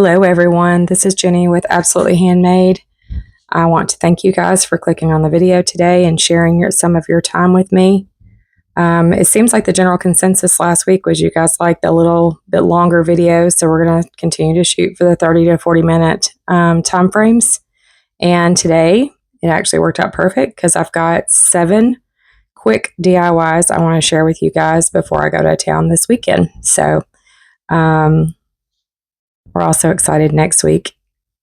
Hello everyone, this is Jenny with Absolutely Handmade. I want to thank you guys for clicking on the video today and sharing some of your time with me. It seems like the general consensus last week was you guys liked a little bit longer videos, so we're going to continue to shoot for the 30 to 40 minute time frames. And today it actually worked out perfect because I've got 7 quick DIYs I want to share with you guys before I go to town this weekend. So we're also excited next week.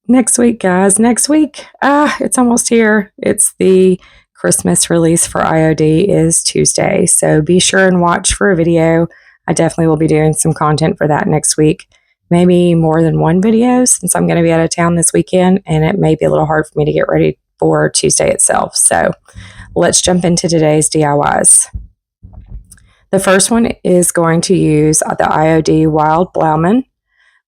Next week, guys. Next week. It's almost here. It's the Christmas release for IOD is Tuesday. So be sure and watch for a video. I definitely will be doing some content for that next week. Maybe more than one video since I'm going to be out of town this weekend and it may be a little hard for me to get ready for Tuesday itself. So let's jump into today's DIYs. The first one is going to use the IOD Wild Blauman,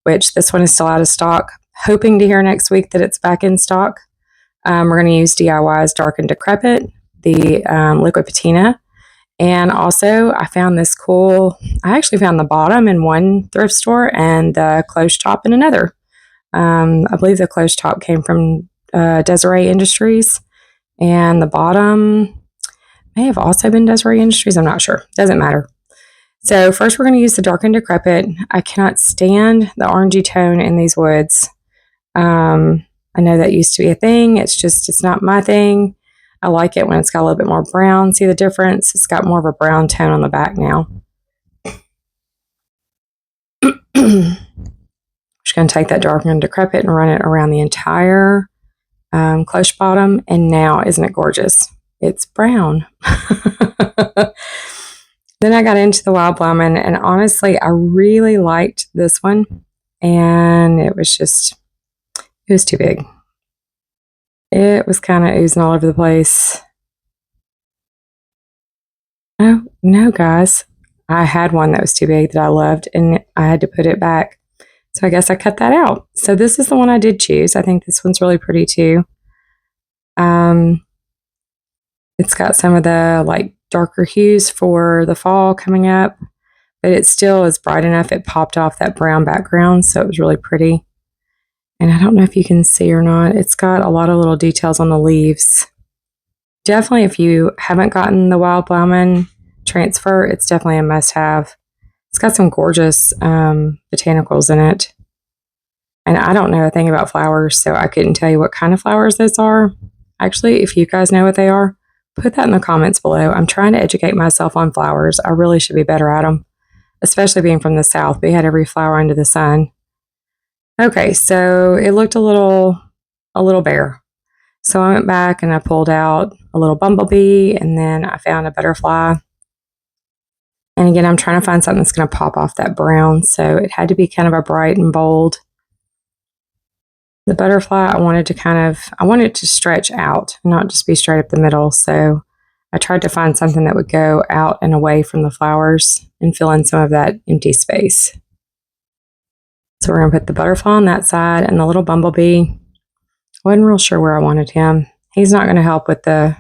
which this one is still out of stock. Hoping to hear next week that it's back in stock. We're going to use DIY's Dark and Decrepit, the liquid patina, and also I found this cool, I actually found the bottom in one thrift store and the closed top in another. I believe the closed top came from Desiree Industries and the bottom may have also been Desiree Industries, I'm not sure, doesn't matter. So first we're going to use the Dark and Decrepit. I cannot stand the orangey tone in these woods. I know that used to be a thing. It's not my thing. I like it when it's got a little bit more brown. See the difference? It's got more of a brown tone on the back now. I'm just going to take that Dark and Decrepit and run it around the entire cloche bottom. And now, isn't it gorgeous? It's brown. Then I got into the Wild Blauman, and honestly, I really liked this one, and it was too big. It was kind of oozing all over the place. Oh, no, guys. I had one that was too big that I loved, and I had to put it back. So I guess I cut that out. So this is the one I did choose. I think this one's really pretty, too. It's got some of the, darker hues for the fall coming up, but it still is bright enough. It popped off that brown background, so it was really pretty. And I don't know if you can see or not. It's got a lot of little details on the leaves. Definitely, if you haven't gotten the Wild Blauman transfer, it's definitely a must-have. It's got some gorgeous botanicals in it. And I don't know a thing about flowers, so I couldn't tell you what kind of flowers those are. Actually, if you guys know what they are, put that in the comments below. I'm trying to educate myself on flowers. I really should be better at them, especially being from the South. We had every flower under the sun. Okay, so it looked a little bare. So I went back and I pulled out a little bumblebee, and then I found a butterfly. And again, I'm trying to find something that's going to pop off that brown, so it had to be kind of a bright and bold. The butterfly, I wanted it to stretch out, not just be straight up the middle. So I tried to find something that would go out and away from the flowers and fill in some of that empty space. So we're going to put the butterfly on that side and the little bumblebee. I wasn't real sure where I wanted him. He's not going to help with the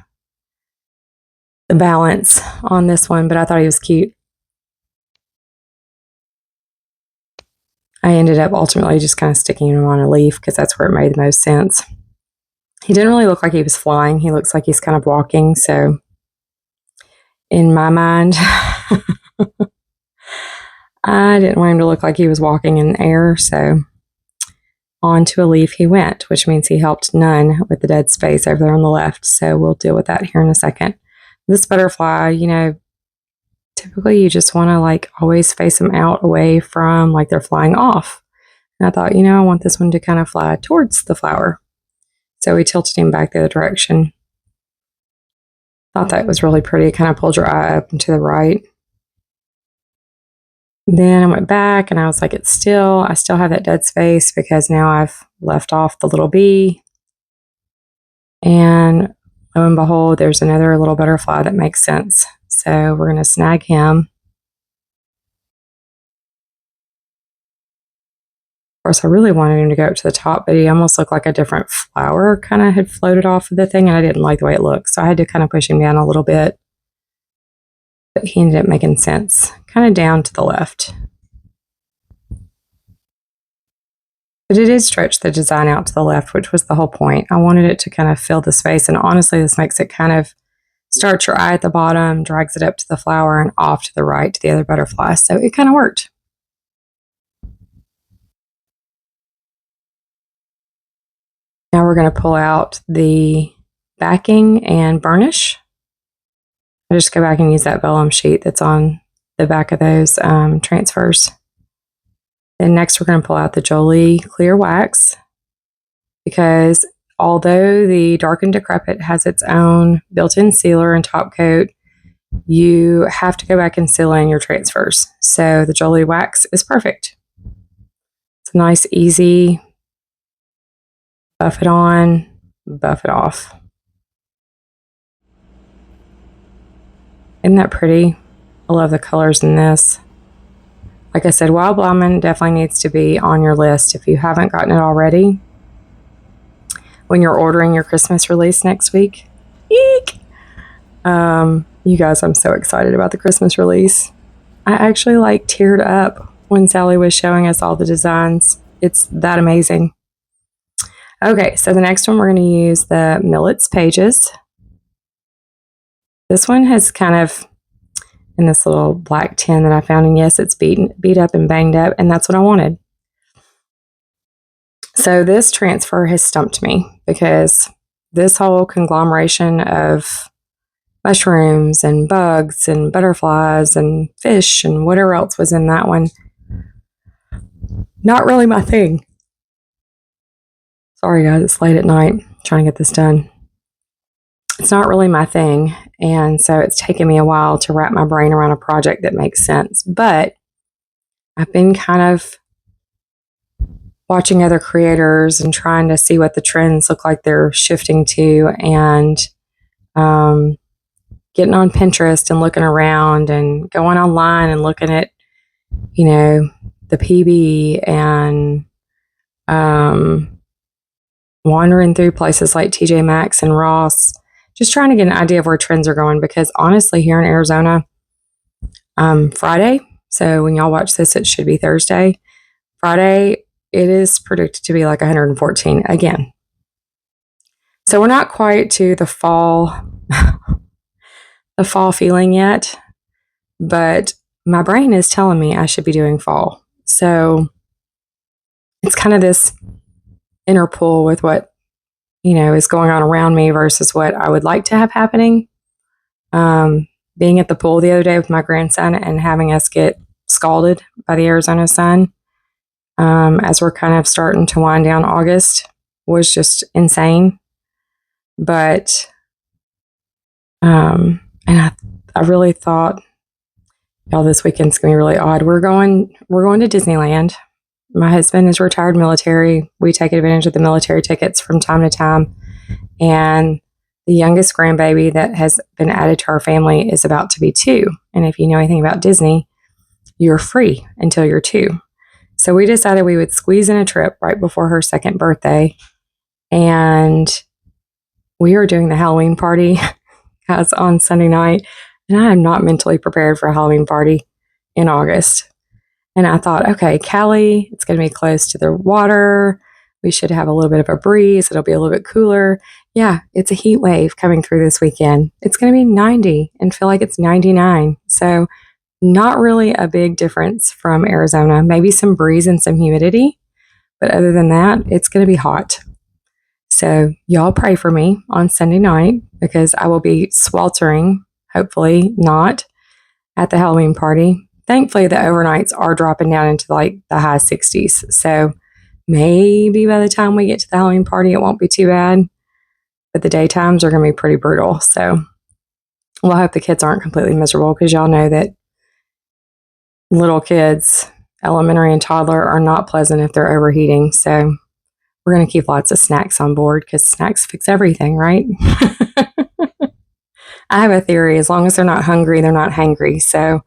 balance on this one, but I thought he was cute. I ended up ultimately just kind of sticking him on a leaf because that's where it made the most sense. He didn't really look like he was flying. He looks like he's kind of walking. So in my mind, I didn't want him to look like he was walking in the air. So onto a leaf he went, which means he helped none with the dead space over there on the left. So we'll deal with that here in a second. This butterfly, typically you just want to always face them out away from they're flying off. And I thought, I want this one to kind of fly towards the flower. So we tilted him back the other direction. Thought that was really pretty. It kind of pulled your eye up and to the right. Then I went back and I was like, I still have that dead space because now I've left off the little bee. And lo and behold, there's another little butterfly that makes sense. So we're going to snag him. Of course, I really wanted him to go up to the top, but he almost looked like a different flower kind of had floated off of the thing, and I didn't like the way it looked. So I had to kind of push him down a little bit. But he ended up making sense, kind of down to the left. But it did stretch the design out to the left, which was the whole point. I wanted it to kind of fill the space. And honestly, this makes it kind of start your eye at the bottom, drags it up to the flower and off to the right to the other butterfly. So it kind of worked. Now we're going to pull out the backing and burnish. I just go back and use that vellum sheet that's on the back of those transfers. Then next we're going to pull out the Jolie clear wax, because although the Dark and Decrepit has its own built-in sealer and top coat, you have to go back and seal in your transfers. So the Jolie wax is perfect. It's a nice, easy buff it on, buff it off. Isn't that pretty? I love the colors in this. Like I said, Wild Blauman definitely needs to be on your list if you haven't gotten it already. When you're ordering your Christmas release next week. Eek! You guys, I'm so excited about the Christmas release. I actually teared up when Sally was showing us all the designs. It's that amazing. Okay, so the next one we're going to use the Millet's Pages. This one has kind of in this little black tin that I found, and yes, it's beat up and banged up, and that's what I wanted. So this transfer has stumped me because this whole conglomeration of mushrooms and bugs and butterflies and fish and whatever else was in that one, not really my thing. Sorry guys, it's late at night trying to get this done. It's not really my thing, and so it's taken me a while to wrap my brain around a project that makes sense. But I've been kind of watching other creators and trying to see what the trends look like they're shifting to, and getting on Pinterest and looking around and going online and looking at, the PB and wandering through places like TJ Maxx and Ross, just trying to get an idea of where trends are going. Because honestly, here in Arizona, Friday, so when y'all watch this, it should be Thursday. Friday, it is predicted to be like 114 again. So we're not quite to the fall, the fall feeling yet, but my brain is telling me I should be doing fall. So it's kind of this interpull with what, is going on around me versus what I would like to have happening. Being at the pool the other day with my grandson and having us get scalded by the Arizona sun, as we're kind of starting to wind down August, was just insane. But, and I really thought, y'all, this weekend's gonna be really odd. We're going to Disneyland. My husband is retired military. We take advantage of the military tickets from time to time. And the youngest grandbaby that has been added to our family is about to be 2. And if you know anything about Disney, you're free until you're 2. So we decided we would squeeze in a trip right before her 2nd birthday. And we are doing the Halloween party guys on Sunday night. And I am not mentally prepared for a Halloween party in August. And I thought, okay, Cali, it's going to be close to the water. We should have a little bit of a breeze. It'll be a little bit cooler. Yeah, it's a heat wave coming through this weekend. It's going to be 90 and feel like it's 99. So not really a big difference from Arizona. Maybe some breeze and some humidity. But other than that, it's going to be hot. So y'all pray for me on Sunday night, because I will be sweltering, hopefully not, at the Halloween party. Thankfully, the overnights are dropping down into the high 60s. So maybe by the time we get to the Halloween party, it won't be too bad. But the daytimes are going to be pretty brutal. So we'll hope the kids aren't completely miserable, because y'all know that little kids, elementary and toddler, are not pleasant if they're overheating. So we're going to keep lots of snacks on board, because snacks fix everything, right? I have a theory. As long as they're not hungry, they're not hangry. So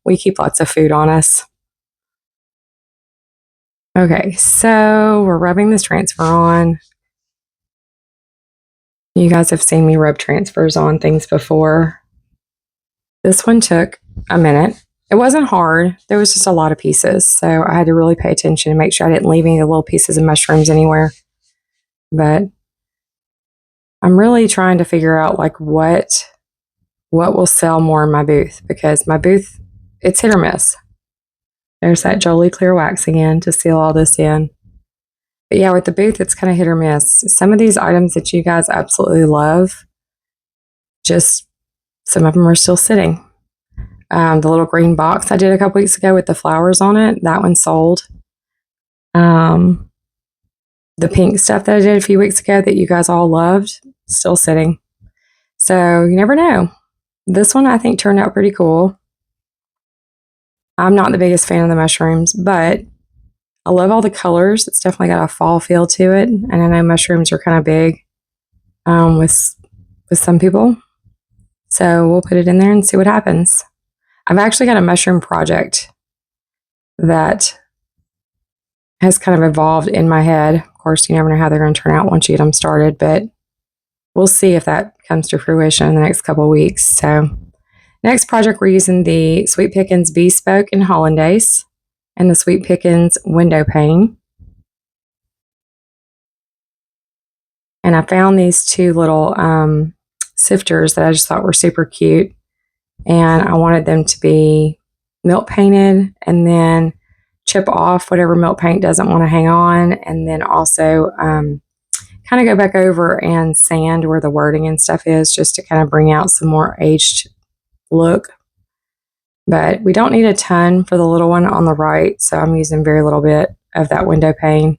we keep lots of food on us. Okay, so we're rubbing this transfer on. You guys have seen me rub transfers on things before. This one took a minute. It wasn't hard. There was just a lot of pieces. So I had to really pay attention and make sure I didn't leave any of the little pieces of mushrooms anywhere. But I'm really trying to figure out like what will sell more in my booth, because my booth, it's hit or miss. There's that Jolie clear wax again to seal all this in. But yeah, with the booth, it's kind of hit or miss. Some of these items that you guys absolutely love, just some of them are still sitting. The little green box I did a couple weeks ago with the flowers on it, that one sold. The pink stuff that I did a few weeks ago that you guys all loved, still sitting. So you never know. This one I think turned out pretty cool. I'm not the biggest fan of the mushrooms, but I love all the colors. It's definitely got a fall feel to it. And I know mushrooms are kind of big with some people. So we'll put it in there and see what happens. I've actually got a mushroom project that has kind of evolved in my head. Of course, you never know how they're going to turn out once you get them started, but we'll see if that comes to fruition in the next couple of weeks. So next project, we're using the Sweet Pickins Bespoke in Hollandaise and the Sweet Pickins window pane. And I found these two little sifters that I just thought were super cute. And I wanted them to be milk painted and then chip off whatever milk paint doesn't want to hang on. And then also kind of go back over and sand where the wording and stuff is, just to kind of bring out some more aged look. But we don't need a ton for the little one on the right, so I'm using very little bit of that window pane,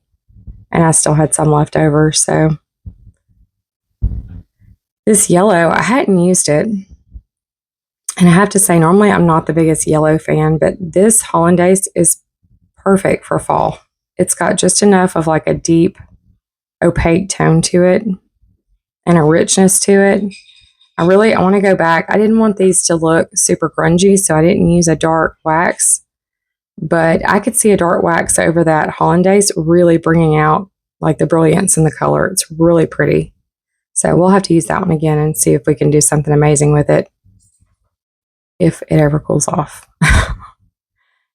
and I still had some left over. So this yellow, I hadn't used it, and I have to say, normally I'm not the biggest yellow fan, but this Hollandaise is perfect for fall. It's got just enough of like a deep opaque tone to it and a richness to it. I want to go back. I didn't want these to look super grungy, so I didn't use a dark wax, but I could see a dark wax over that Hollandaise really bringing out like the brilliance in the color. It's really pretty. So we'll have to use that one again and see if we can do something amazing with it, if it ever cools off.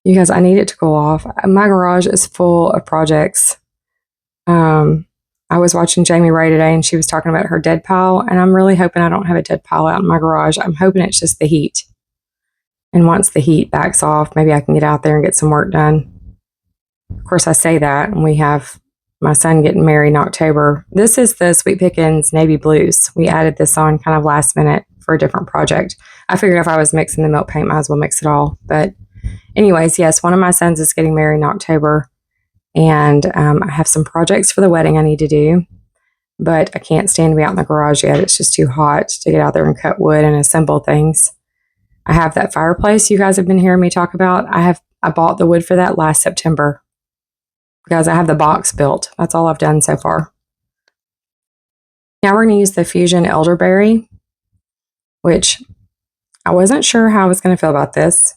You guys, I need it to cool off. My garage is full of projects. I was watching Jamie Ray today, and she was talking about her dead pile, and I'm really hoping I don't have a dead pile out in my garage. I'm hoping it's just the heat. And once the heat backs off, maybe I can get out there and get some work done. Of course, I say that, and we have my son getting married in October. This is the Sweet Pickins Navy Blues. We added this on kind of last minute for a different project. I figured if I was mixing the milk paint, might as well mix it all. But anyways, yes, one of my sons is getting married in October. And I have some projects for the wedding I need to do, but I can't stand to be out in the garage yet. It's just too hot to get out there and cut wood and assemble things. I have that fireplace you guys have been hearing me talk about. I bought the wood for that last September. Guys, I have the box built. That's all I've done so far. Now we're going to use the Fusion Elderberry, which I wasn't sure how I was going to feel about this.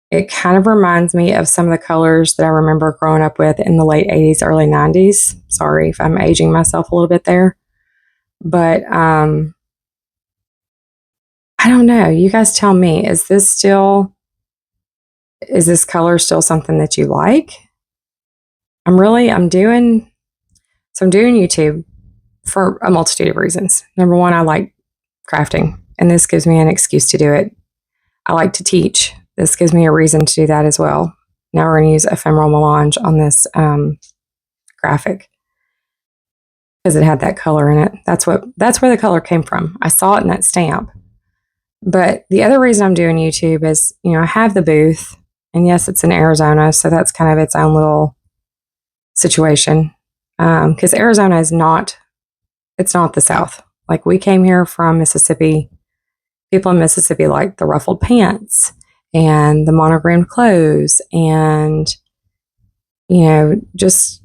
It kind of reminds me of some of the colors that I remember growing up with in the late 80s, early 90s. Sorry if I'm aging myself a little bit there. But I don't know. You guys tell me, is this color still something that you like? I'm doing YouTube for a multitude of reasons. Number one, I like crafting, and this gives me an excuse to do it. I like to teach. This gives me a reason to do that as well. Now we're going to use ephemeral melange on this graphic because it had that color in it. That's where the color came from. I saw it in that stamp. But the other reason I'm doing YouTube is, I have the booth, and yes, it's in Arizona, so that's kind of its own little situation. Because Arizona it's not the South. Like, we came here from Mississippi. People in Mississippi like the ruffled pants and the monogrammed clothes and, just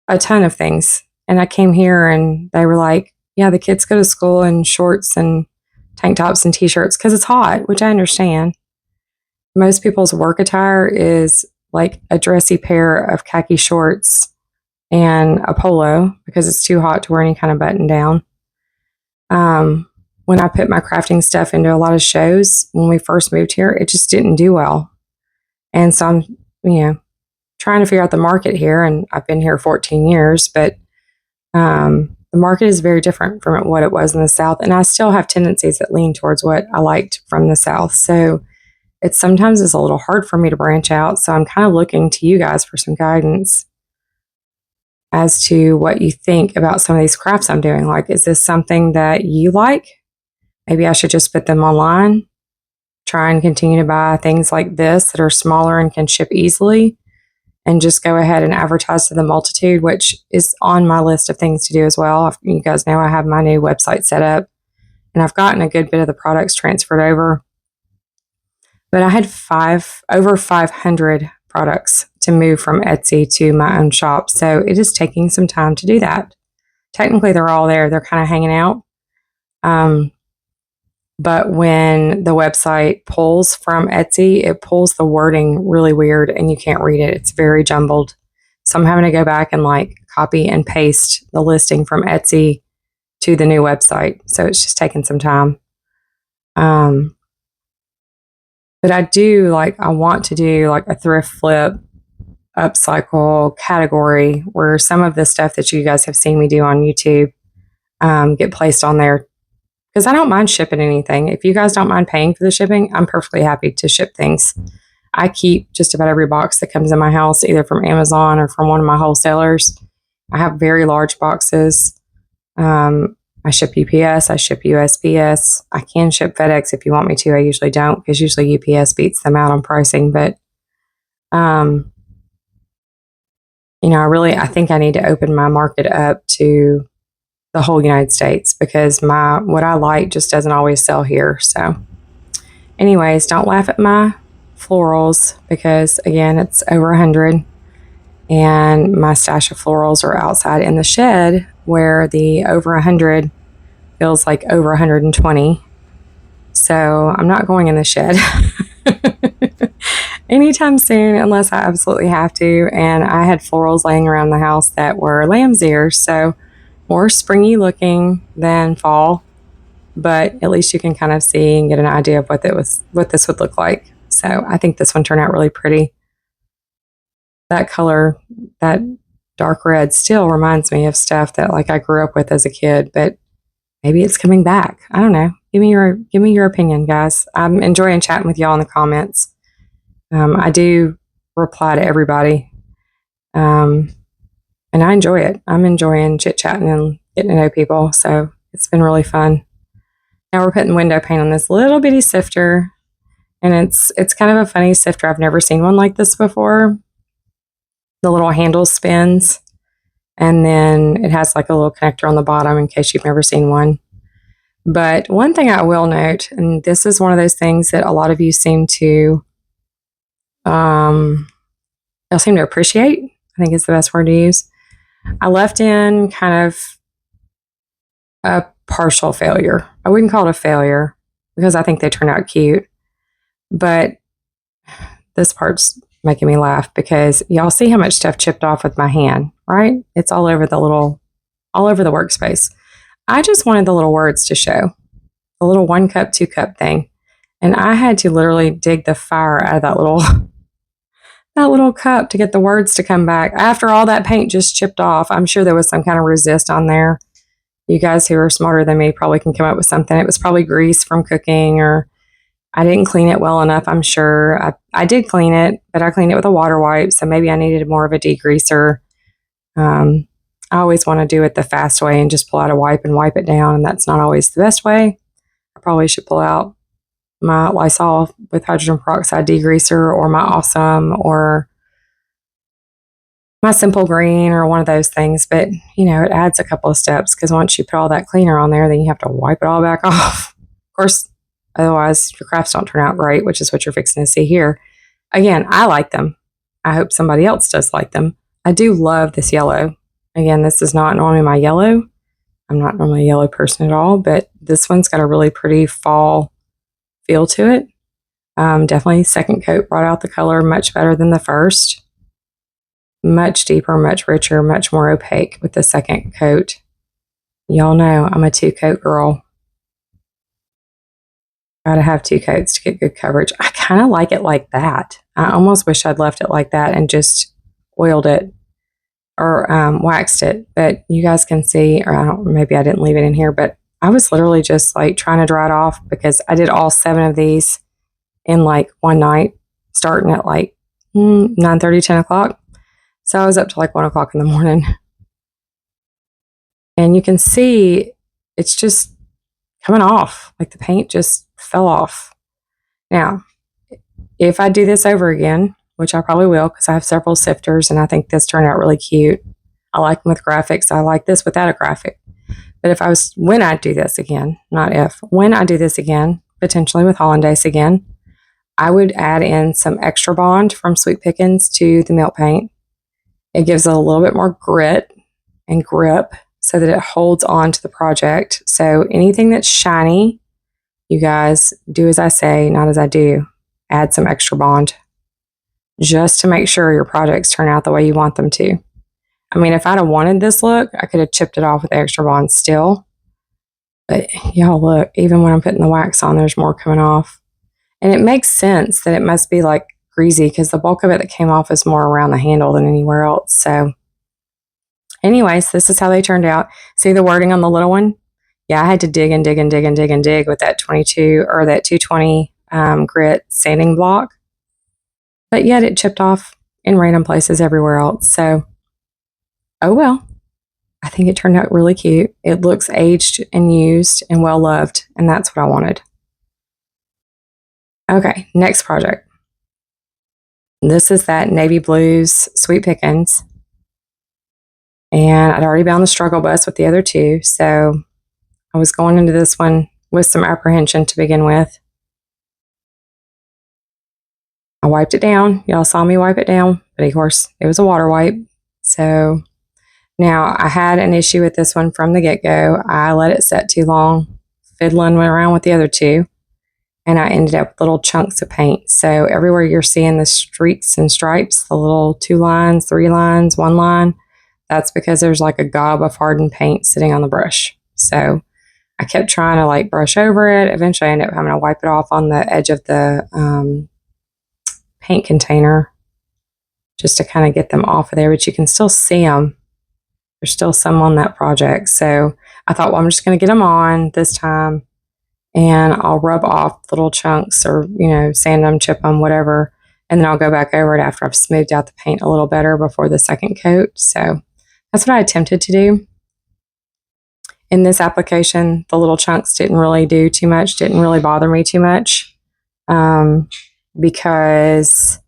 a ton of things. And I came here and they were like, yeah, the kids go to school in shorts and tank tops and t-shirts because it's hot, which I understand. Most people's work attire is like a dressy pair of khaki shorts and a polo because it's too hot to wear any kind of button down. when I put my crafting stuff into a lot of shows when we first moved here, it just didn't do well. And so I'm, trying to figure out the market here. And I've been here 14 years, but the market is very different from what it was in the South. And I still have tendencies that lean towards what I liked from the South. So sometimes it's a little hard for me to branch out. So I'm kind of looking to you guys for some guidance as to what you think about some of these crafts I'm doing. Like, is this something that you like? Maybe I should just put them online, try and continue to buy things like this that are smaller and can ship easily, and just go ahead and advertise to the multitude, which is on my list of things to do as well. You guys know I have my new website set up, and I've gotten a good bit of the products transferred over. But I had over 500 products to move from Etsy to my own shop. So it is taking some time to do that. Technically, they're all there. They're kind of hanging out. But when the website pulls from Etsy, it pulls the wording really weird and you can't read it. It's very jumbled. So I'm having to go back and copy and paste the listing from Etsy to the new website. So it's just taking some time. But I want to do a thrift flip upcycle category where some of the stuff that you guys have seen me do on YouTube get placed on there. Because I don't mind shipping anything. If you guys don't mind paying for the shipping, I'm perfectly happy to ship things. I keep just about every box that comes in my house, either from Amazon or from one of my wholesalers. I have very large boxes. I ship UPS. I ship USPS. I can ship FedEx if you want me to. I usually don't, because usually UPS beats them out on pricing. But, I think I need to open my market up to the whole United States, because what I like just doesn't always sell here. So anyways, don't laugh at my florals, because again, it's over 100 and my stash of florals are outside in the shed, where the over 100 feels like over 120. So I'm not going in the shed anytime soon unless I absolutely have to. And I had florals laying around the house that were lamb's ears, so more springy looking than fall, but at least you can kind of see and get an idea of what this would look like. So I think this one turned out really pretty. That color, that dark red, still reminds me of stuff that I grew up with as a kid, but maybe it's coming back. I don't know. Give me your opinion, guys. I'm enjoying chatting with y'all in the comments. I do reply to everybody. And I enjoy it. I'm enjoying chit-chatting and getting to know people. So it's been really fun. Now we're putting window paint on this little bitty sifter. And it's kind of a funny sifter. I've never seen one like this before. The little handle spins. And then it has a little connector on the bottom in case you've never seen one. But one thing I will note, and this is one of those things that a lot of you seem to appreciate, I think is the best word to use. I left in kind of a partial failure. I wouldn't call it a failure because I think they turned out cute. But this part's making me laugh because y'all see how much stuff chipped off with my hand, right? It's all over the workspace. I just wanted the little words to show, the little 1 cup, 2 cup thing. And I had to literally dig the fire out of that little cup to get the words to come back. After all that paint just chipped off, I'm sure there was some kind of resist on there. You guys who are smarter than me probably can come up with something. It was probably grease from cooking, or I didn't clean it well enough, I'm sure. I did clean it, but I cleaned it with a water wipe, so maybe I needed more of a degreaser. I always want to do it the fast way and just pull out a wipe and wipe it down, and that's not always the best way. I probably should pull out my Lysol with hydrogen peroxide degreaser, or my Awesome, or my Simple Green, or one of those things. But, it adds a couple of steps, because once you put all that cleaner on there, then you have to wipe it all back off. Of course, otherwise your crafts don't turn out great, which is what you're fixing to see here. Again, I like them. I hope somebody else does like them. I do love this yellow. Again, this is not normally my yellow. I'm not normally a yellow person at all, but this one's got a really pretty fall feel to it. Definitely second coat brought out the color much better than the first. Much deeper, much richer, much more opaque with the second coat. Y'all know I'm a 2-coat girl. Gotta have 2 coats to get good coverage. I kind of like it like that. I almost wish I'd left it like that and just oiled it or waxed it. But you guys can see, or maybe I didn't leave it in here, but I was literally just like trying to dry it off because I did all 7 of these in like one night, starting at like 9:30, 10 o'clock. So I was up to like 1 o'clock in the morning. And you can see it's just coming off. Like the paint just fell off. Now, if I do this over again, which I probably will because I have several sifters and I think this turned out really cute. I like them with graphics. I like this without a graphic. But when I do this again, not if, when I do this again, potentially with Hollandaise again, I would add in some extra bond from Sweet Pickins to the milk paint. It gives it a little bit more grit and grip so that it holds on to the project. So anything that's shiny, you guys do as I say, not as I do. Add some extra bond just to make sure your projects turn out the way you want them to. I mean, if I'd have wanted this look, I could have chipped it off with extra bond still. But y'all look, even when I'm putting the wax on, there's more coming off. And it makes sense that it must be like greasy because the bulk of it that came off is more around the handle than anywhere else. So anyways, this is how they turned out. See the wording on the little one? Yeah, I had to dig and dig and dig and dig and dig with that 22 or that 220 grit sanding block. But yet it chipped off in random places everywhere else. So, oh well. I think it turned out really cute. It looks aged and used and well loved, and that's what I wanted. Okay, next project. This is that Navy Blues Sweet Pickins. And I'd already been on the struggle bus with the other 2, so I was going into this one with some apprehension to begin with. I wiped it down. Y'all saw me wipe it down, but of course it was a water wipe. So now I had an issue with this one from the get-go. I let it set too long, fiddling around with the other 2, and I ended up with little chunks of paint. So everywhere you're seeing the streaks and stripes, the little 2 lines, 3 lines, 1 line, that's because there's like a gob of hardened paint sitting on the brush. So I kept trying to like brush over it. Eventually I ended up having to wipe it off on the edge of the paint container just to kind of get them off of there, but you can still see them. There's still some on that project. So I thought, well, I'm just going to get them on this time and I'll rub off little chunks or, sand them, chip them, whatever. And then I'll go back over it after I've smoothed out the paint a little better before the second coat. So that's what I attempted to do. In this application, the little chunks didn't really do too much, didn't really bother me too much. Because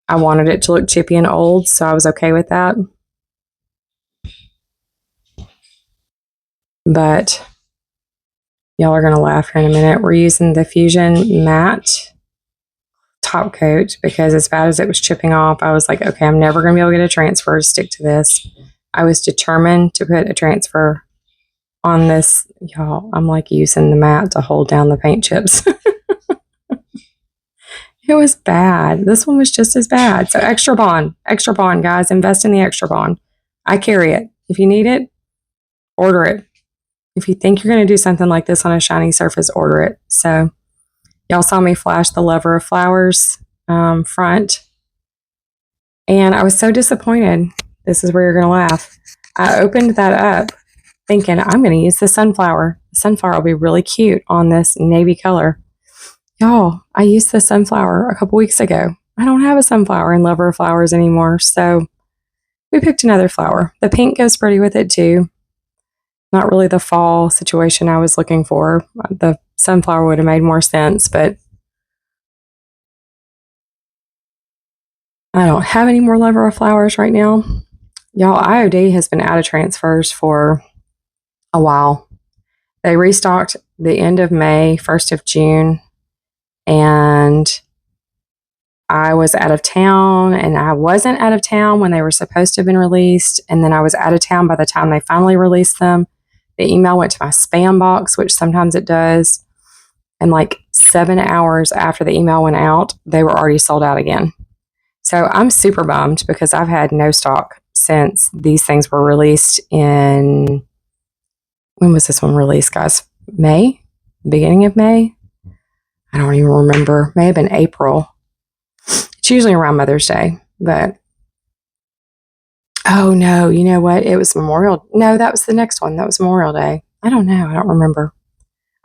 I wanted it to look chippy and old, so I was okay with that. But y'all are going to laugh here in a minute. We're using the Fusion Matte top coat because as bad as it was chipping off, I was like, okay, I'm never going to be able to get a transfer to stick to this. I was determined to put a transfer on this. Y'all, I'm like using the matte to hold down the paint chips. It was bad. This one was just as bad. So extra bond, guys. Invest in the extra bond. I carry it. If you need it, order it. If you think you're going to do something like this on a shiny surface, order it. So y'all saw me flash the Lover of Flowers front. And I was so disappointed. This is where you're going to laugh. I opened that up thinking I'm going to use the sunflower. The sunflower will be really cute on this navy color. Y'all, I used the sunflower a couple weeks ago. I don't have a sunflower in Lover of Flowers anymore, so we picked another flower. The pink goes pretty with it too. Not really the fall situation I was looking for. The sunflower would have made more sense, but I don't have any more Lover of Flowers right now. Y'all, IOD has been out of transfers for a while. They restocked the end of May, 1st of June. And I was out of town, and I wasn't out of town when they were supposed to have been released. And then I was out of town by the time they finally released them. The email went to my spam box, which sometimes it does. And like 7 hours after the email went out, they were already sold out again. So I'm super bummed because I've had no stock since these things were released in, when was this one released, guys? May? Beginning of May? I don't even remember. May have been April. It's usually around Mother's Day, but oh no, you know what? It was Memorial. No, that was the next one. That was Memorial Day. I don't know. I don't remember.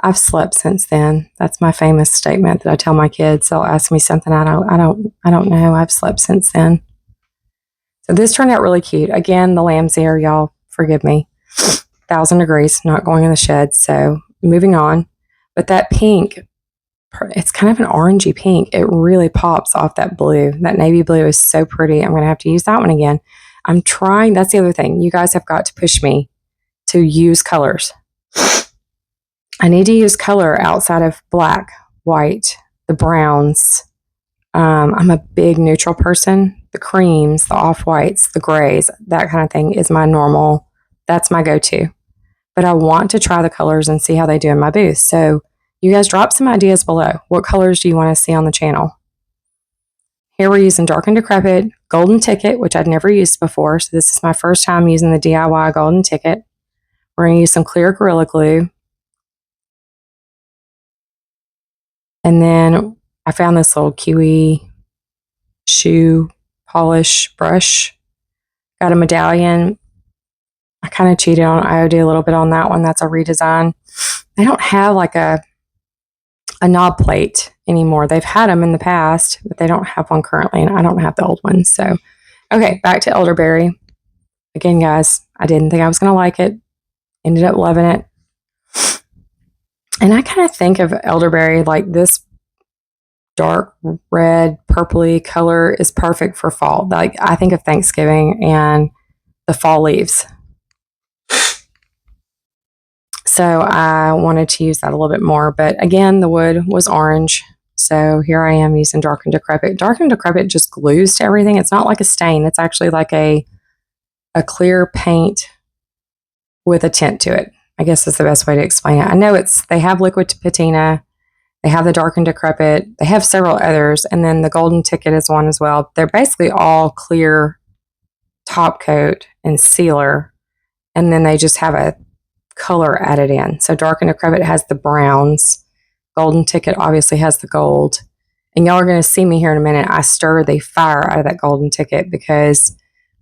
I've slept since then. That's my famous statement that I tell my kids. They'll ask me something. I don't know. I've slept since then. So this turned out really cute. Again, the lamb's ear, y'all forgive me. 1,000 degrees, not going in the shed. So moving on. But that pink, it's kind of an orangey pink. It really pops off that blue. That navy blue is so pretty. I'm going to have to use that one again. I'm trying. That's the other thing. You guys have got to push me to use colors. I need to use color outside of black, white, the browns. I'm a big neutral person. The creams, the off-whites, the grays, that kind of thing is my normal. That's my go-to. But I want to try the colors and see how they do in my booth. So you guys drop some ideas below. What colors do you want to see on the channel? Here we're using Dark and Decrepit, Golden Ticket, which I'd never used before. So this is my first time using the DIY Golden Ticket. We're going to use some clear Gorilla Glue. And then I found this little Kiwi shoe polish brush. Got a medallion. I kind of cheated on IOD a little bit on that one. That's a redesign. They don't have like a knob plate anymore. They've had them in the past, but they don't have one currently, and I don't have the old one. So, okay, back to Elderberry. Again, guys, I didn't think I was going to like it. Ended up loving it. And I kind of think of Elderberry like this dark red, purpley color is perfect for fall. Like I think of Thanksgiving and the fall leaves. So I wanted to use that a little bit more. But again, the wood was orange. So here I am using Dark and Decrepit. Dark and Decrepit just glues to everything. It's not like a stain. It's actually like a clear paint with a tint to it. I guess is the best way to explain it. I know they have liquid patina. They have the Dark and Decrepit. They have several others. And then the Golden Ticket is one as well. They're basically all clear top coat and sealer. And then they just have a color added in. So Dark and Decrepit has the browns. Golden Ticket obviously has the gold. And y'all are going to see me here in a minute. I stir the fire out of that Golden Ticket because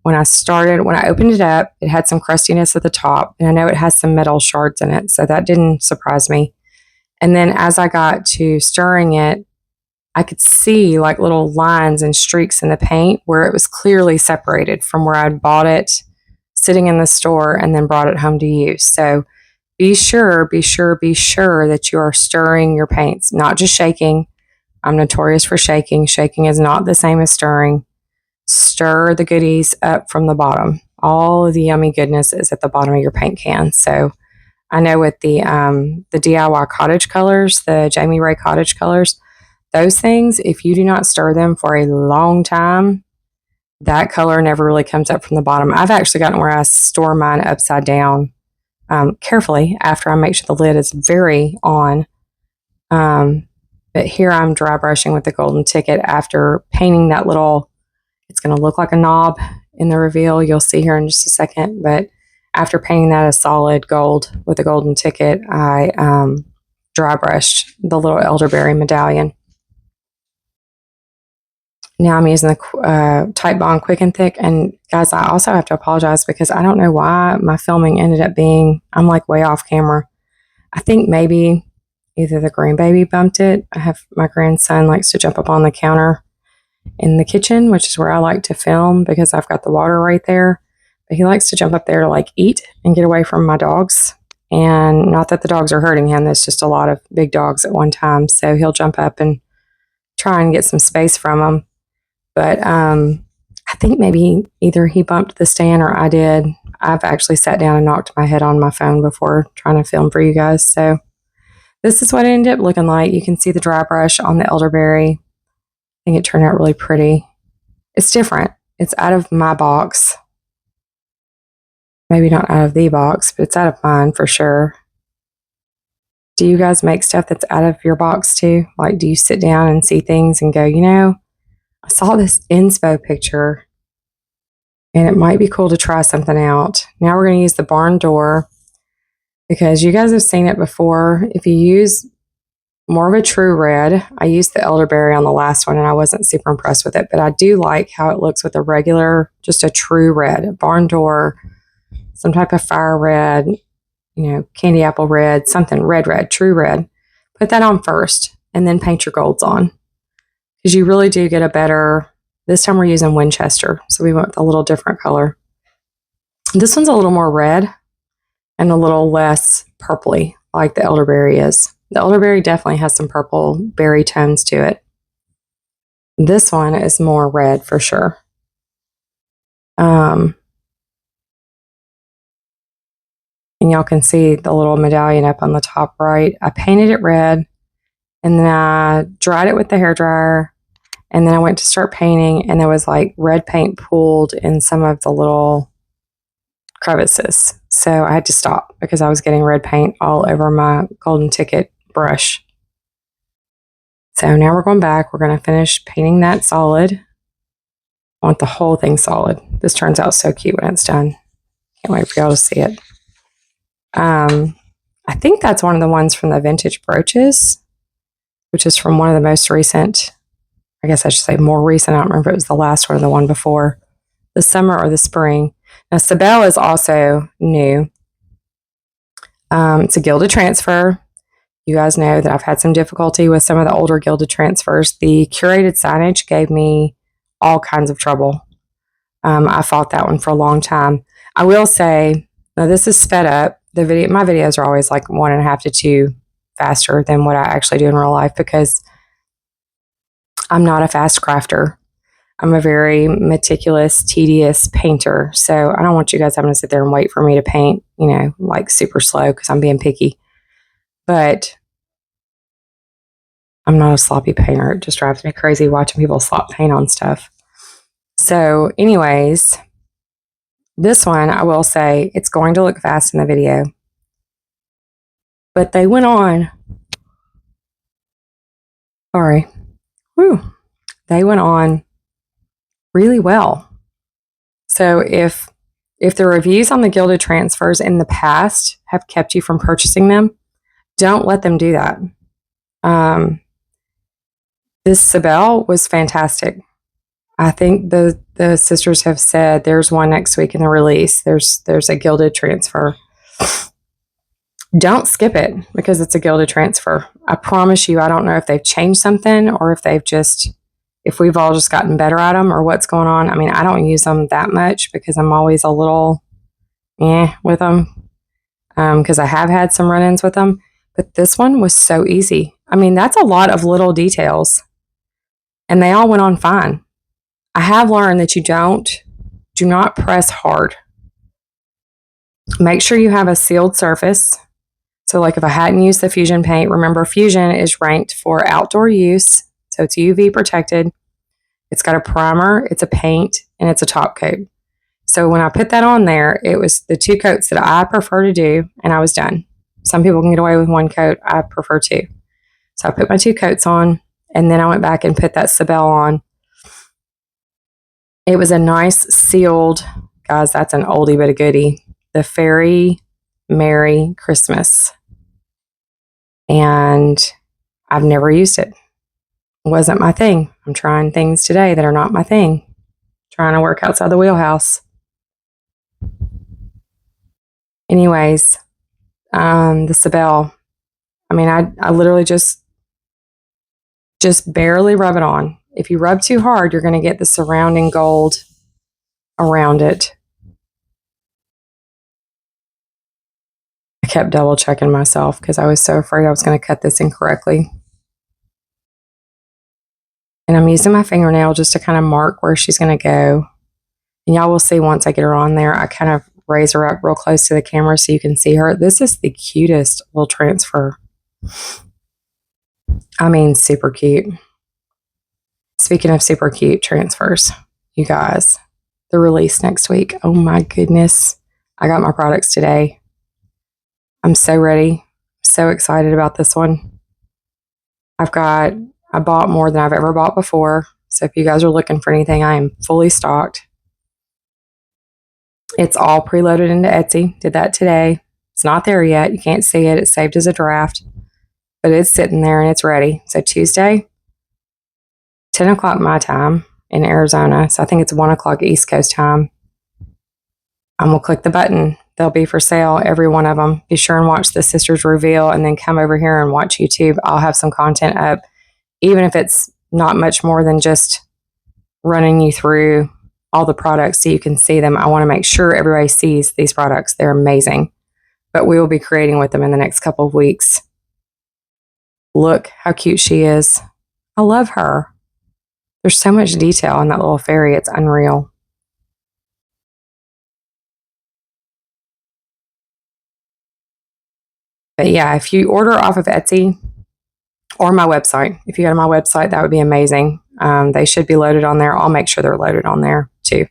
when I opened it up, it had some crustiness at the top. And I know it has some metal shards in it. So that didn't surprise me. And then as I got to stirring it, I could see like little lines and streaks in the paint where it was clearly separated from where I'd bought it sitting in the store and then brought it home to use. So be sure that you are stirring your paints, not just shaking. I'm notorious for shaking. Shaking is not the same as stirring. Stir the goodies up from the bottom. All of the yummy goodness is at the bottom of your paint can. So I know with the DIY cottage colors, the Jamie Ray cottage colors, those things, if you do not stir them for a long time, that color never really comes up from the bottom. I've actually gotten where I store mine upside down carefully after I make sure the lid is very on. But here I'm dry brushing with the Golden Ticket after painting that little, it's going to look like a knob in the reveal. You'll see here in just a second. But after painting that a solid gold with the Golden Ticket, I dry brushed the little Elderberry medallion. Now I'm using the Type Bond Quick and Thick. And guys, I also have to apologize because I don't know why my filming ended up being, I'm like way off camera. I think maybe either the grandbaby bumped it. My grandson likes to jump up on the counter in the kitchen, which is where I like to film because I've got the water right there. But he likes to jump up there to like eat and get away from my dogs. And not that the dogs are hurting him. There's just a lot of big dogs at one time. So he'll jump up and try and get some space from them. But I think maybe either he bumped the stand or I did. I've actually sat down and knocked my head on my phone before trying to film for you guys. So this is what it ended up looking like. You can see the dry brush on the Elderberry. I think it turned out really pretty. It's different. It's out of my box. Maybe not out of the box, but it's out of mine for sure. Do you guys make stuff that's out of your box too? Like, do you sit down and see things and go, you know, I saw this inspo picture and it might be cool to try something out. Now we're going to use the barn door because you guys have seen it before. If you use more of a true red. I used the elderberry on the last one and I wasn't super impressed with it, but I do like how it looks with a regular, just a true red, a barn door, some type of fire red, candy apple red, something red, true red. Put that on first and then paint your golds on, because you really do get a better, this time we're using Winchester, so we went with a little different color. This one's a little more red and a little less purpley like the elderberry is. The elderberry definitely has some purple berry tones to it. This one is more red for sure. And y'all can see the little medallion up on the top right. I painted it red, and then I dried it with the hairdryer, and then I went to start painting, and there was like red paint pooled in some of the little crevices. So I had to stop because I was getting red paint all over my golden ticket brush. So now we're going back. We're going to finish painting that solid. I want the whole thing solid. This turns out so cute when it's done. Can't wait for y'all to see it. I think that's one of the ones from the vintage brooches, which is from one of the most recent, I guess I should say more recent. I don't remember if it was the last one or the one before, the summer or the spring. Now, Sabel is also new. It's a gilded transfer. You guys know that I've had some difficulty with some of the older gilded transfers. The curated signage gave me all kinds of trouble. I fought that one for a long time. I will say, now this is sped up. My videos are always like 1.5 to 2 faster than what I actually do in real life, because I'm not a fast crafter. I'm a very meticulous, tedious painter. So I don't want you guys having to sit there and wait for me to paint, like super slow, because I'm being picky. But I'm not a sloppy painter. It just drives me crazy watching people slop paint on stuff. So anyways, this one, I will say, it's going to look fast in the video. But they went on. Sorry. Whew. They went on really well. So if the reviews on the gilded transfers in the past have kept you from purchasing them, don't let them do that. This Sabel was fantastic. I think the sisters have said there's one next week in the release. There's a gilded transfer. Don't skip it because it's a gilded transfer. I promise you, I don't know if they've changed something or if we've all just gotten better at them or what's going on. I mean, I don't use them that much because I'm always a little with them, because I have had some run-ins with them. But this one was so easy. I mean, that's a lot of little details, and they all went on fine. I have learned that do not press hard. Make sure you have a sealed surface. So like if I hadn't used the Fusion paint, remember Fusion is ranked for outdoor use. So it's UV protected. It's got a primer, it's a paint, and it's a top coat. So when I put that on there, it was the 2 coats that I prefer to do, and I was done. Some people can get away with 1 coat. I prefer 2. So I put my 2 coats on, and then I went back and put that Sabel on. It was a nice sealed, guys, that's an oldie but a goodie, the Fairy Merry Christmas. And I've never used it. It wasn't my thing. I'm trying things today that are not my thing. Trying to work outside the wheelhouse. Anyways, the Sabel, I mean, I literally just barely rub it on. If you rub too hard, you're going to get the surrounding gold around it. I kept double checking myself because I was so afraid I was going to cut this incorrectly. And I'm using my fingernail just to kind of mark where she's going to go. And y'all will see once I get her on there, I kind of raise her up real close to the camera so you can see her. This is the cutest little transfer. I mean, super cute. Speaking of super cute transfers, you guys, the release next week. Oh my goodness. I got my products today. I'm so ready. So excited about this one. I bought more than I've ever bought before. So if you guys are looking for anything, I am fully stocked. It's all preloaded into Etsy. Did that today. It's not there yet. You can't see it. It's saved as a draft. but it's sitting there and it's ready. So Tuesday, 10 o'clock my time in Arizona. So I think it's 1 o'clock East Coast time. I'm going to click the button. They'll be for sale, every one of them. Be sure and watch the sisters reveal and then come over here and watch YouTube. I'll have some content up, even if it's not much more than just running you through all the products so you can see them. I want to make sure everybody sees these products. They're amazing. But we will be creating with them in the next couple of weeks. Look how cute she is. I love her. There's so much detail in that little fairy. It's unreal. But yeah, if you order off of Etsy or my website, if you go to my website, that would be amazing. They should be loaded on there. I'll make sure they're loaded on there too.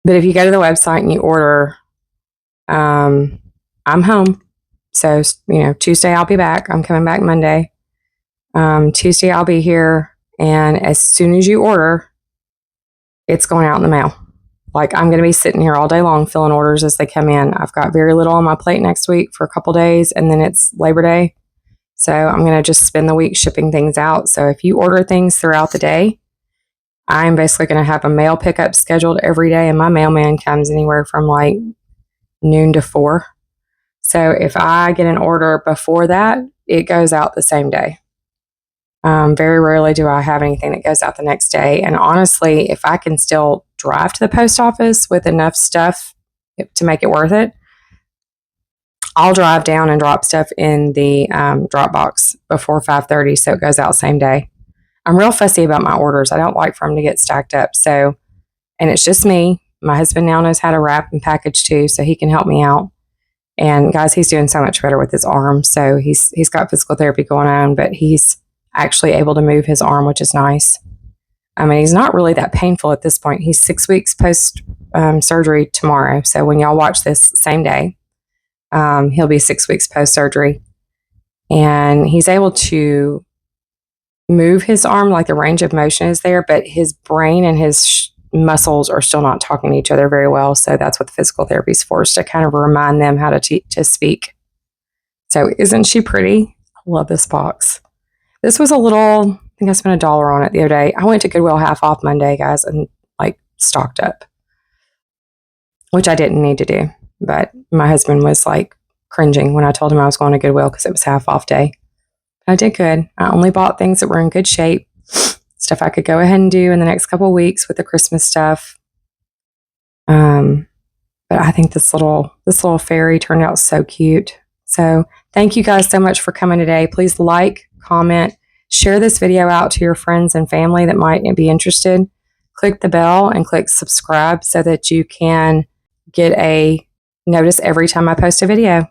But if you go to the website and you order, I'm home. So, Tuesday I'll be back. I'm coming back Monday. Tuesday I'll be here. And as soon as you order, it's going out in the mail. Like, I'm going to be sitting here all day long filling orders as they come in. I've got very little on my plate next week for a couple days, and then it's Labor Day. So I'm going to just spend the week shipping things out. So if you order things throughout the day, I'm basically going to have a mail pickup scheduled every day, and my mailman comes anywhere from like noon to 4. So if I get an order before that, it goes out the same day. Very rarely do I have anything that goes out the next day. And honestly, if I can still drive to the post office with enough stuff to make it worth it, I'll drive down and drop stuff in the drop box before 5:30 so it goes out same day. I'm real fussy about my orders. I don't like for them to get stacked up. So, and it's just me. My husband now knows how to wrap and package too, so he can help me out. And guys, he's doing so much better with his arm. So he's got physical therapy going on, but he's actually able to move his arm, which is nice. I mean, he's not really that painful at this point. He's 6 weeks post surgery tomorrow. So when y'all watch this same day, he'll be 6 weeks post surgery. And he's able to move his arm, like the range of motion is there, but his brain and his muscles are still not talking to each other very well. So that's what the physical therapy is for, is to kind of remind them how to speak. So isn't she pretty? I love this box. This was a little, I think I spent $1 on it the other day. I went to Goodwill half off Monday, guys, and like stocked up, which I didn't need to do. But my husband was like cringing when I told him I was going to Goodwill because it was half off day. I did good. I only bought things that were in good shape, stuff I could go ahead and do in the next couple of weeks with the Christmas stuff. But I think this little fairy turned out so cute. So thank you guys so much for coming today. Please like, comment, share this video out to your friends and family that might be interested. Click the bell and click subscribe so that you can get a notice every time I post a video.